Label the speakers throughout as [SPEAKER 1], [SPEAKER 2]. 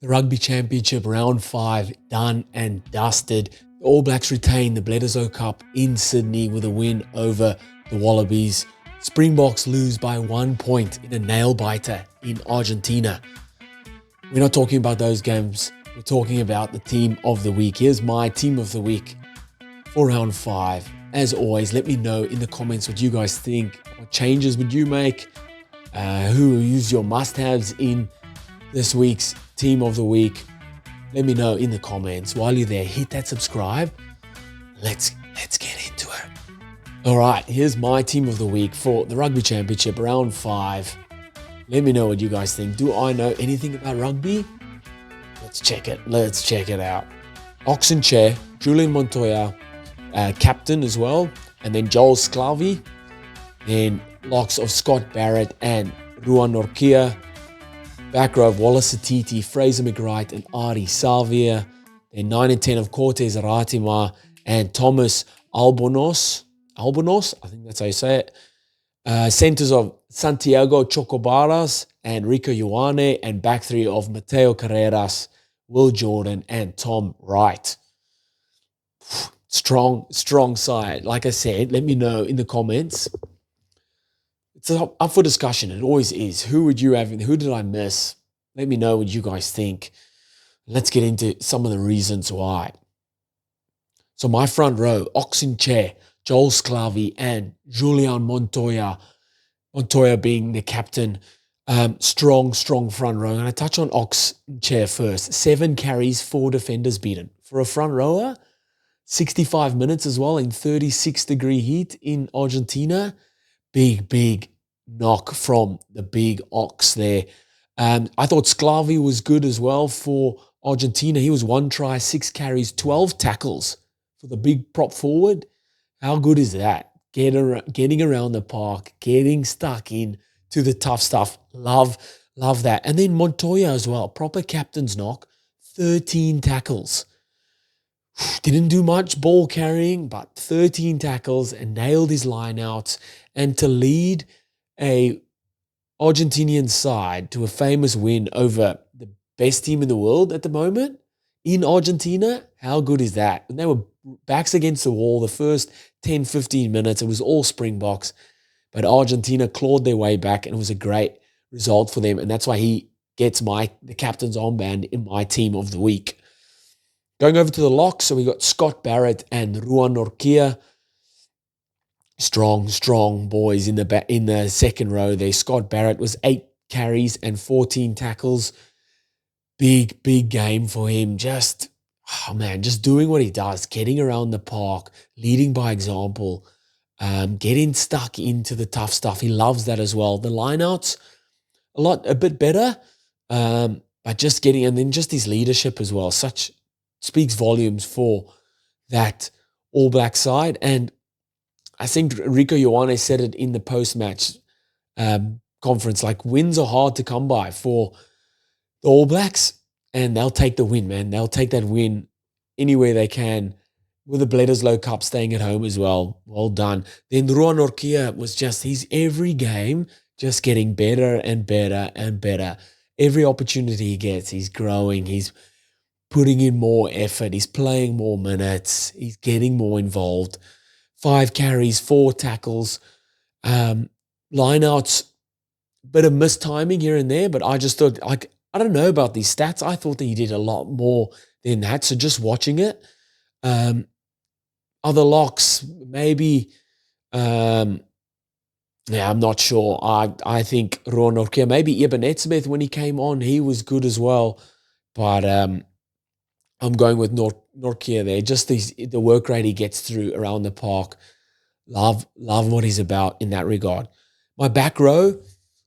[SPEAKER 1] The Rugby Championship round 5 done and dusted. The All Blacks retain the Bledisloe Cup in Sydney with a win over the Wallabies. Springboks lose by 1 point in a nail-biter in Argentina. We're not talking about those games. We're talking about the team of the week. Here's my team of the week for round 5. As always, let me know in the comments what you guys think. What changes would you make? Who use your must-haves in this week's team of the week? Let me know in the comments. While you're there, hit that subscribe. Let's get into it. All right, here's my team of the week for the Rugby Championship round 5. Let me know what you guys think. Do I know anything about rugby? Let's check it out. Oxen Chair, Julian Montoya, captain as well, and then Joel Sclavi. Then locks of Scott Barrett and Ruan Norkia. Back row of Wallace Atiti, Fraser McWright, and Ari Salvia. Then 9 and 10 of Cortez Ratima and Thomas Albonos, I think that's how you say it. Centers of Santiago Chocobaras and Rico Ioane, and back three of Mateo Carreras, Will Jordan, and Tom Wright. Strong side. Like I said, let me know in the comments. It's up for discussion. It always is. Who would you have? Who did I miss? Let me know what you guys think. Let's get into some of the reasons why. So my front row, Oxen Chair, Joel Sclavi, and Julian Montoya. Montoya being the captain. Strong front row. I'm going to touch on Oxen Chair first. 7 carries, 4 defenders beaten. For a front rower, 65 minutes as well in 36-degree heat in Argentina. Big knock from the big Ox there. I thought Sclavi was good as well for Argentina. He was 1 try, 6 carries, 12 tackles for the big prop forward. How good is that? Getting around the park, getting stuck in to the tough stuff. Love that. And then Montoya as well, proper captain's knock, 13 tackles. Didn't do much ball carrying, but 13 tackles and nailed his line out. And to lead a Argentinian side to a famous win over the best team in the world at the moment in Argentina, how good is that? And they were backs against the wall the first 10, 15 minutes. It was all Springboks, but Argentina clawed their way back, and it was a great result for them. And that's why he gets the captain's armband in my team of the week. Going over to the locks, so we got Scott Barrett and Ruan Norkia. Strong boys in the second row there. Scott Barrett was 8 carries and 14 tackles. Big game for him. Just doing what he does, getting around the park, leading by example, getting stuck into the tough stuff. He loves that as well. The lineouts, a bit better, but just getting, and then just his leadership as well. Speaks volumes for that All Black side. And I think Rico Ioane said it in the post-match conference, like, wins are hard to come by for the All Blacks, and they'll take the win, man. They'll take that win anywhere they can, with the Bledisloe Cup staying at home as well. Well done. Then Ruan Norkia was he's every game just getting better and better and better. Every opportunity he gets, he's growing, he's putting in more effort, he's playing more minutes, he's getting more involved. 5 carries, 4 tackles, lineouts, bit of mistiming here and there, but I just thought, I don't know about these stats. I thought that he did a lot more than that. So just watching it, other locks, maybe, I'm not sure. I think Ruan Norkia, maybe Ebenezer when he came on, he was good as well, but I'm going with Norkia there. Just the work rate he gets through around the park. Love what he's about in that regard. My back row,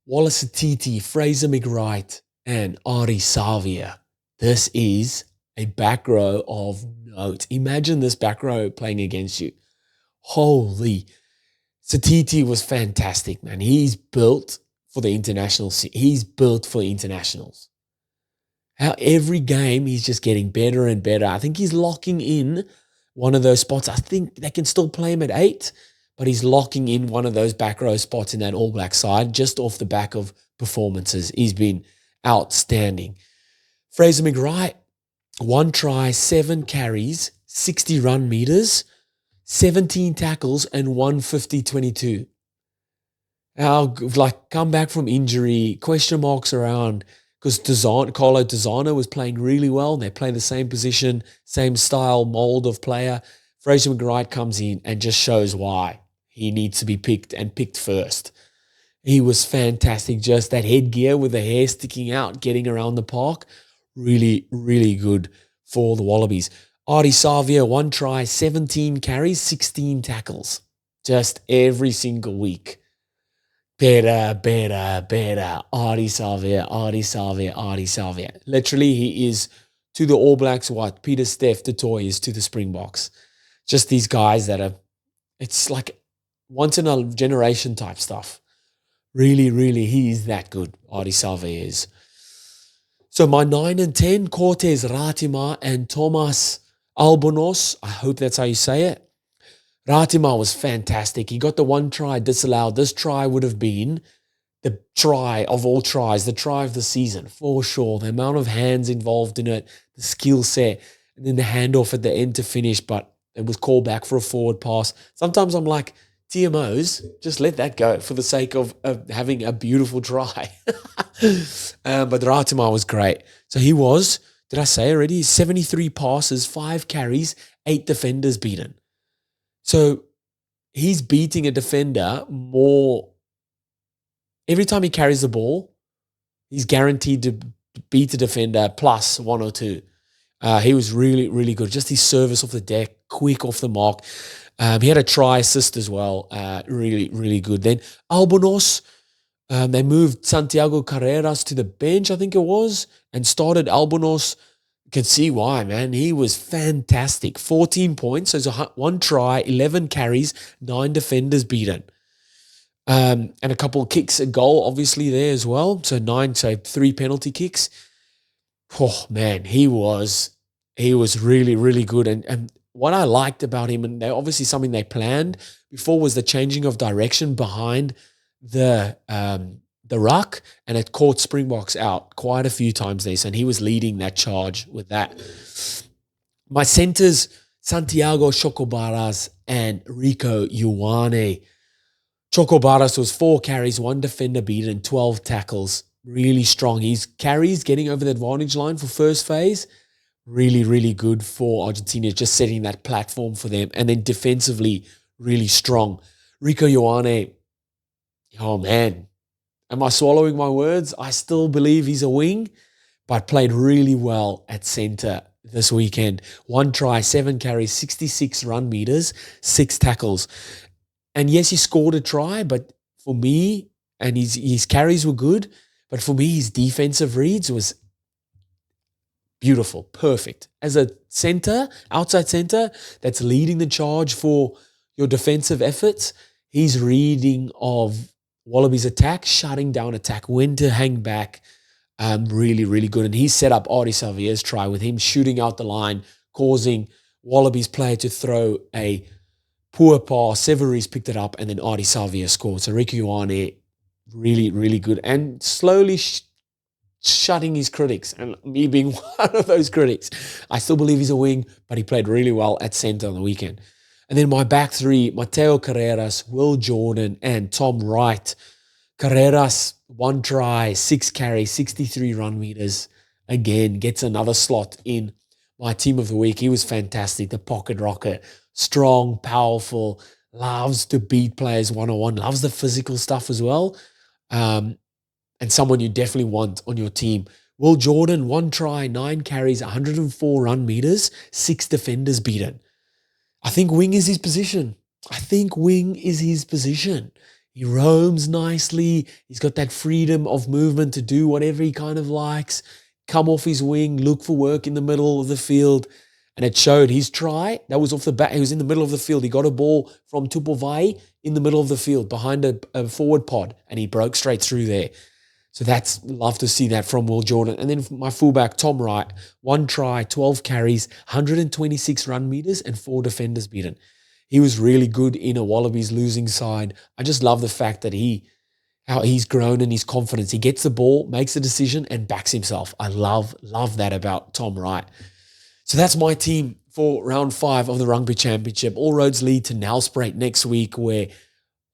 [SPEAKER 1] Wallace Atiti, Fraser McWright, and Ari Salvia. This is a back row of note. Imagine this back row playing against you. Holy. Satiti was fantastic, man. He's built for the internationals. He's built for internationals. How every game he's just getting better and better. I think he's locking in one of those spots. I think they can still play him at 8, but he's locking in one of those back row spots in that All Black side just off the back of performances. He's been outstanding. Fraser McWright, 1 try, 7 carries, 60 run meters, 17 tackles, and 150-22. Now, like, come back from injury, question marks around, because Carlo Tizano was playing really well. They play the same position, same style, mold of player. Fraser McWright comes in and just shows why he needs to be picked and picked first. He was fantastic. Just that headgear with the hair sticking out, getting around the park. Really, really good for the Wallabies. Artie Savia, 1 try, 17 carries, 16 tackles. Just every single week. Better, better, better. Artie Savia, Artie Savia, Artie Savia. Literally, he is to the All Blacks what Peter Steph du Toit is to the Springboks. Just these guys that are, it's like once in a generation type stuff. Really, really, he is that good. Artie Savia is. So my 9 and 10, Cortez Ratima and Thomas Albonos. I hope that's how you say it. Ratima was fantastic. He got the 1 try disallowed. This try would have been the try of all tries, the try of the season, for sure. The amount of hands involved in it, the skill set, and then the handoff at the end to finish, but it was called back for a forward pass. Sometimes I'm like, TMOs, just let that go for the sake of having a beautiful try. But Ratima was great. So he was, did I say already, 73 passes, 5 carries, 8 defenders beaten. So he's beating a defender more. Every time he carries the ball, he's guaranteed to beat a defender plus 1 or 2. He was really, really good. Just his service off the deck, quick off the mark. He had a try assist as well. Really, really good. Then Albonos, they moved Santiago Carreras to the bench, I think it was, and started Albonos. You can see why, man. He was fantastic. 14 points. So it's 1 try, 11 carries, 9 defenders beaten. And a couple of kicks, a goal obviously there as well. So 3 penalty kicks. Oh, man, he was really, really good. And what I liked about him, and obviously something they planned before, was the changing of direction behind the ruck, and it caught Springboks out quite a few times there. So, and he was leading that charge with that. My centers, Santiago Chocobaras and Rico Ioane. Chocobaras was 4 carries, 1 defender beaten, 12 tackles. Really strong. His carries getting over the advantage line for first phase. Really, really good for Argentina, just setting that platform for them. And then defensively, really strong. Rico Ioane, oh man, am I swallowing my words? I still believe he's a wing, but played really well at center this weekend. 1 try, 7 carries, 66 run meters, 6 tackles. And yes, he scored a try, but for me, and his carries were good, but for me, his defensive reads was beautiful, perfect. As a center, outside center, that's leading the charge for your defensive efforts, he's reading of Wallabies attack, shutting down attack, when to hang back. Really, really good. And he set up Artie Savia's try with him shooting out the line, causing Wallabies player to throw a poor pass. Severies picked it up, and then Artie Savia scored. So Ricky Ioane, really, really good. And slowly shutting his critics, and me being one of those critics. I still believe he's a wing, but he played really well at centre on the weekend. And then my back 3, Mateo Carreras, Will Jordan, and Tom Wright. Carreras, 1 try, 6 carries, 63 run meters. Again, gets another slot in my team of the week. He was fantastic. The pocket rocket, strong, powerful, loves to beat players one-on-one, loves the physical stuff as well. And someone you definitely want on your team. Will Jordan, 1 try, 9 carries, 104 run meters, 6 defenders beaten. I think wing is his position. He roams nicely. He's got that freedom of movement to do whatever he kind of likes. Come off his wing, look for work in the middle of the field. And it showed. His try, that was off the bat. He was in the middle of the field. He got a ball from Tupovai in the middle of the field behind a forward pod, and he broke straight through there. So that's, love to see that from Will Jordan. And then my fullback, Tom Wright, 1 try, 12 carries, 126 run meters, and 4 defenders beaten. He was really good in a Wallabies losing side. I just love the fact that he how he's grown in his confidence. He gets the ball, makes a decision, and backs himself. I love that about Tom Wright. So that's my team for round 5 of the Rugby Championship. All roads lead to Nelspruit next week, where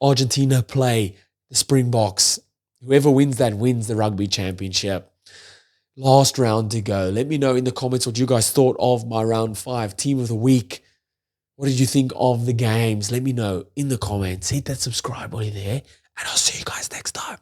[SPEAKER 1] Argentina play the Springboks. Whoever wins that wins the Rugby Championship. Last round to go. Let me know in the comments what you guys thought of my round 5 team of the week. What did you think of the games? Let me know in the comments. Hit that subscribe button there, and I'll see you guys next time.